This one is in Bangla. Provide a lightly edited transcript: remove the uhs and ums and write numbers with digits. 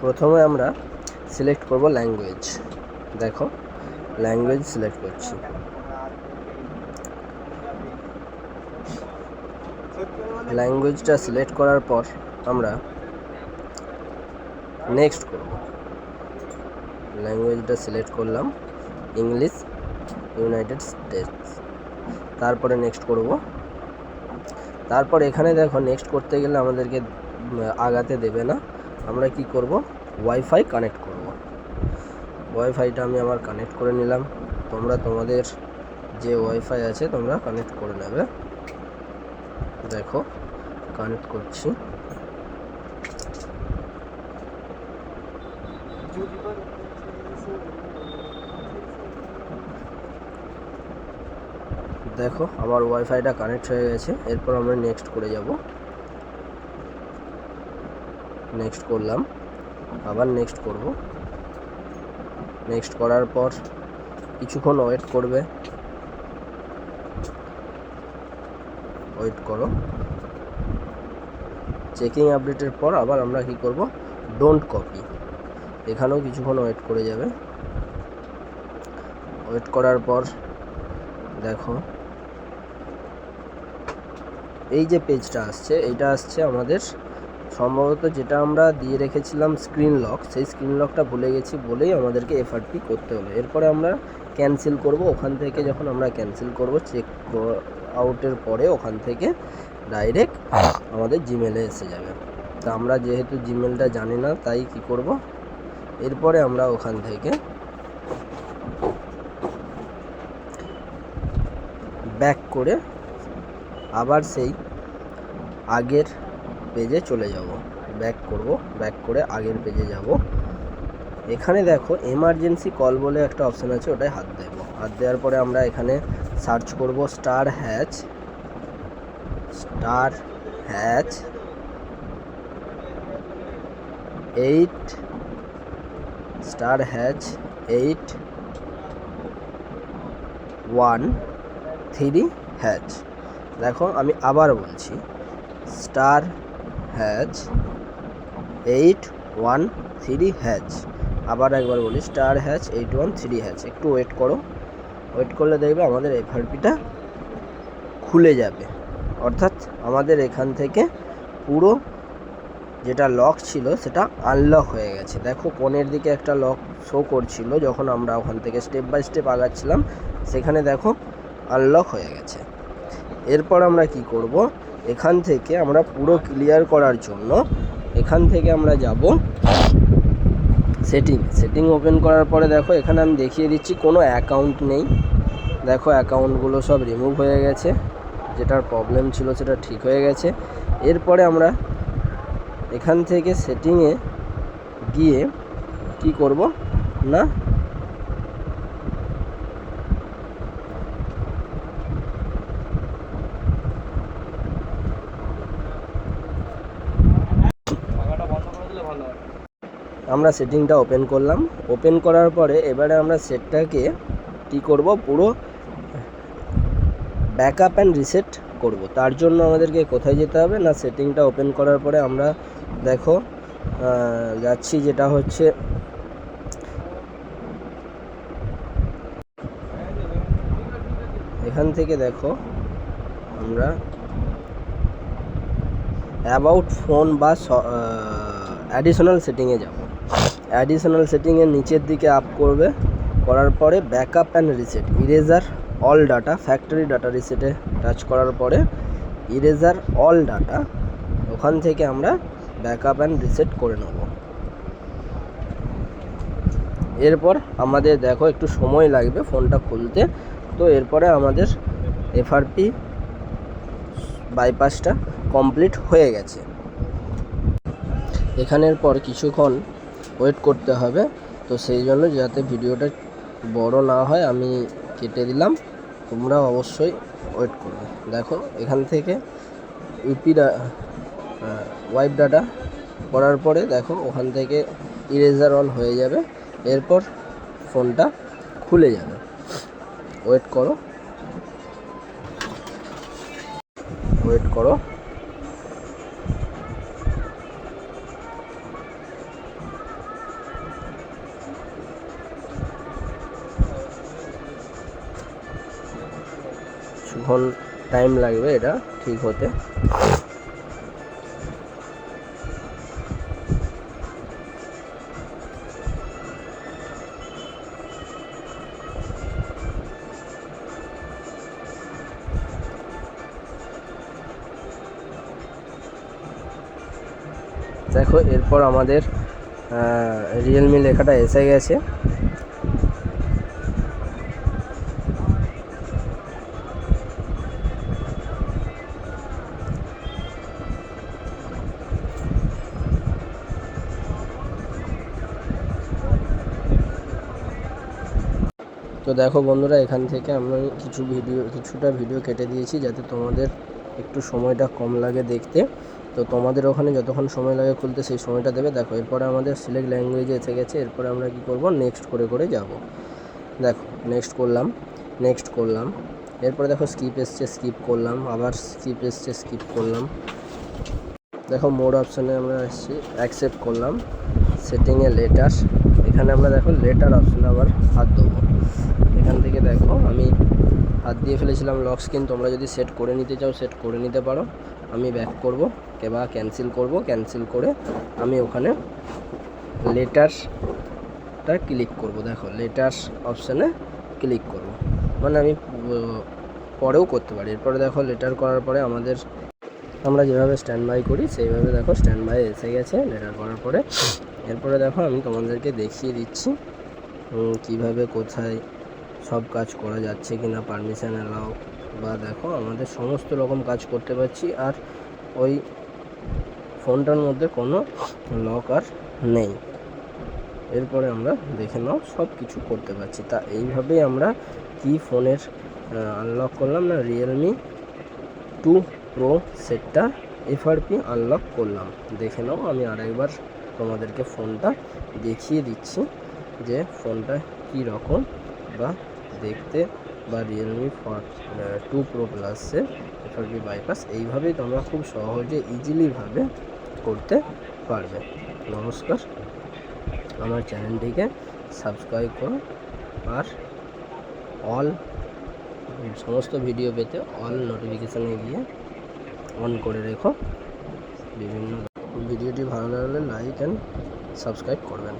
প্রথমে আমরা সিলেক্ট করব ল্যাঙ্গুয়েজ। দেখো ল্যাঙ্গুয়েজ সিলেক্ট করছি। ল্যাঙ্গুয়েজটা সিলেক্ট করার পর আমরা নেক্সট করব। ল্যাঙ্গুয়েজটা সিলেক্ট করলাম ইংলিশ ইউনাইটেড স্টেটস, তারপরে নেক্সট করব। তারপর এখানে দেখো নেক্সট করতে গেলে আমাদেরকে আগাতে দেবে না। আমরা কি করব, ওয়াইফাই কানেক্ট করব। ওয়াইফাইটা আমি আমার কানেক্ট করে নিলাম। তোমরা তোমাদের যে ওয়াইফাই আছে তোমরা কানেক্ট করে নেবে। দেখো কানেক্ট করছি। দেখো আমার ওয়াইফাইটা কানেক্ট হয়ে গেছে। এরপর আমরা নেক্সট করে যাব। নেক্সট করলাম, আবার নেক্সট করব। নেক্সট করার পর কিছুক্ষণ ওয়েট করবে। ওয়েট করো। চেকিং আপডেটের পর আবার আমরা কি করব, ডোন্ট কপি। এখানেও কিছুক্ষণ ওয়েট করে যাবে। ওয়েট করার পর দেখো এই যে পেজটা আসছে, এইটা আসছে আমাদের সম্ভবত যেটা আমরা দিয়ে রেখেছিলাম স্ক্রিন লক, সেই স্ক্রিন লকটা ভুলে গেছি বলেই আমাদেরকে এফআরপি করতে হলো। এরপরে আমরা ক্যান্সেল করব। ওখান থেকে যখন আমরা ক্যান্সেল করব, চেক আউটের পরে ওখান থেকে ডাইরেক্ট আমাদের জিমেলে এসে যাবে। তা আমরা যেহেতু জিমেলটা জানি না, তাই কি করব, এরপরে আমরা ওখান থেকে ব্যাক করে আবার সেই আগের পেজে চলে যাব। ব্যাক করব, ব্যাক করে আগের পেজে যাব। এখানে দেখো এমার্জেন্সি কল বলে একটা অপশান আছে, ওটাই হাত দেব। হাত দেওয়ার পরে আমরা এখানে সার্চ করব স্টার হ্যাচ 813#। দেখো আমি আবার বলছি, স্টার হ্যাচ 813#। আবার একবার বলি, স্টার হ্যাচ 813#। একটু ওয়েট করো। ওয়েট করলে দেখবে আমাদের এফআরপিটা খুলে যাবে। অর্থাৎ আমাদের এখান থেকে পুরো যেটা লক ছিল সেটা আনলক হয়ে গেছে। দেখো কোণের দিকে একটা লক শো করছিল, যখন আমরা ওখান থেকে স্টেপ বাই স্টেপ আগাচ্ছিলাম, সেখানে দেখো আনলক হয়ে গেছে। এরপর আমরা কি করব, এখান থেকে আমরা পুরো ক্লিয়ার করার জন্য এখান থেকে আমরা যাব সেটিং ওপেন করার পরে দেখো এখানে আমি দেখিয়ে দিচ্ছি কোনো অ্যাকাউন্ট নেই। দেখো অ্যাকাউন্টগুলো সব রিমুভ হয়ে গেছে, যেটার প্রবলেম ছিল সেটা ঠিক হয়ে গেছে। এরপরে আমরা এখান থেকে সেটিংয়ে গিয়ে কি করব না, আমরা সেটিংটা ওপেন করলাম। ওপেন করার পরে এবারে আমরা সেটটাকে কি করব, পুরো ব্যাকআপ অ্যান্ড রিসেট করব। তার জন্য আমাদেরকে কোথায় যেতে হবে না, সেটিংটা ওপেন করার পরে আমরা দেখো যাচ্ছি, যেটা হচ্ছে এখান থেকে দেখো আমরা অ্যাবাউট ফোন বা অ্যাডিশনাল সেটিংয়ে যাব। অ্যাডিশনাল সেটিংয়ের নিচের দিকে আপ করবে, করার পরে backup and reset, erase all data, factory data রিসেটে টাচ করার পরে ইরেজার অল ডাটা, ওখান থেকে আমরা ব্যাকআপ অ্যান্ড রিসেট করে নেব। এরপর আমাদের দেখো একটু সময় লাগবে ফোনটা খুলতে। তো এরপরে আমাদের এফআরপি বাইপাসটা কমপ্লিট হয়ে গেছে। এখানের পর কিছুক্ষণ ওয়েট করতে হবে। তো সেই জন্য যাতে ভিডিওটা বড় না হয় আমি কেটে দিলাম, তোমরা অবশ্যই ওয়েট করবে। দেখো এখান থেকে ইউপি ওয়াইপ ডাটা করার পরে দেখো ওখান থেকে ইরেজার অল হয়ে যাবে। এরপর ফোনটা খুলে যাবে। ওয়েট করো। কিছুক্ষণ টাইম লাগবে এটা ঠিক হতে। দেখো এরপর আমাদের রিয়েলমি লেখাটা এসে গেছে। তো দেখো বন্ধুরা, এখান থেকে আমরা কিছুটা ভিডিও কেটে দিয়েছি যাতে তোমাদের একটু সময়টা কম লাগে দেখতে। তো তোমাদের ওখানে যতক্ষণ সময় লাগে খুলতে সেই সময়টা দেবে। দেখো এরপরে আমাদের সিলেক্ট ল্যাঙ্গুয়েজে এসে গেছে। এরপরে আমরা কি করব, নেক্সট করে যাব। দেখো নেক্সট করলাম। এরপরে দেখো স্কিপ এসছে, স্কিপ করলাম, আবার স্কিপ এসছে, স্কিপ করলাম। দেখো মোড অপশানে আমরা এসেছি, অ্যাকসেপ্ট করলাম। সেটিংয়ে লেটার, এখানে আমরা দেখো লেটার অপশানে আবার হাত দেবো। এখান থেকে দেখো আমি হাত দিয়ে ফেলেছিলাম লক স্ক্রিন, তোমরা যদি সেট করে নিতে চাও সেট করে নিতে পারো। আমি ব্যাক করব বা ক্যান্সেল করে আমি ওখানে লেটারটা ক্লিক করব। দেখো লেটার্স অপশানে ক্লিক করব, মানে আমি পরেও করতে পারি। এরপরে দেখো লেটার করার পরে আমরা যেভাবে স্ট্যান্ড বাই করি সেইভাবে দেখো স্ট্যান্ড বাই এসে গেছে লেটার করার পরে। এরপরে দেখো আমি তোমাদেরকে দেখিয়ে দিচ্ছি কিভাবে কোথায় সব কাজ করা যাচ্ছে কিনা, পারমিশন অ্যালাউ বা দেখো আমাদের সমস্ত রকম কাজ করতে পারছি। আর ওই ফোনটার মধ্যে কোনো লক আর নেই। এরপরে আমরা দেখে নাও সব কিছু করতে পারছি। তা এইভাবেই আমরা কি ফোনের আনলক করলাম না, রিয়েলমি 2 প্রো সেটটা FRP আনলক করলাম। দেখে নাও, আমি আরেকবার তোমাদেরকে ফোনটা দেখিয়ে দিচ্ছি যে ফোনটা কী রকম বা দেখতে, বা রিয়েলমি 2 প্রো প্লাসের FRP বাইপাস এইভাবেই তোমরা খুব সহজে ইজিলিভাবে করতে পারবে। নমস্কার, আমার চ্যানেলটিকে সাবস্ক্রাইব করো আর সমস্ত ভিডিও পেতে অল নোটিফিকেশানে গিয়ে অন করে রেখো। ভিডিওটি ভালো লাগলে লাইক অ্যান্ড সাবস্ক্রাইব করবেন।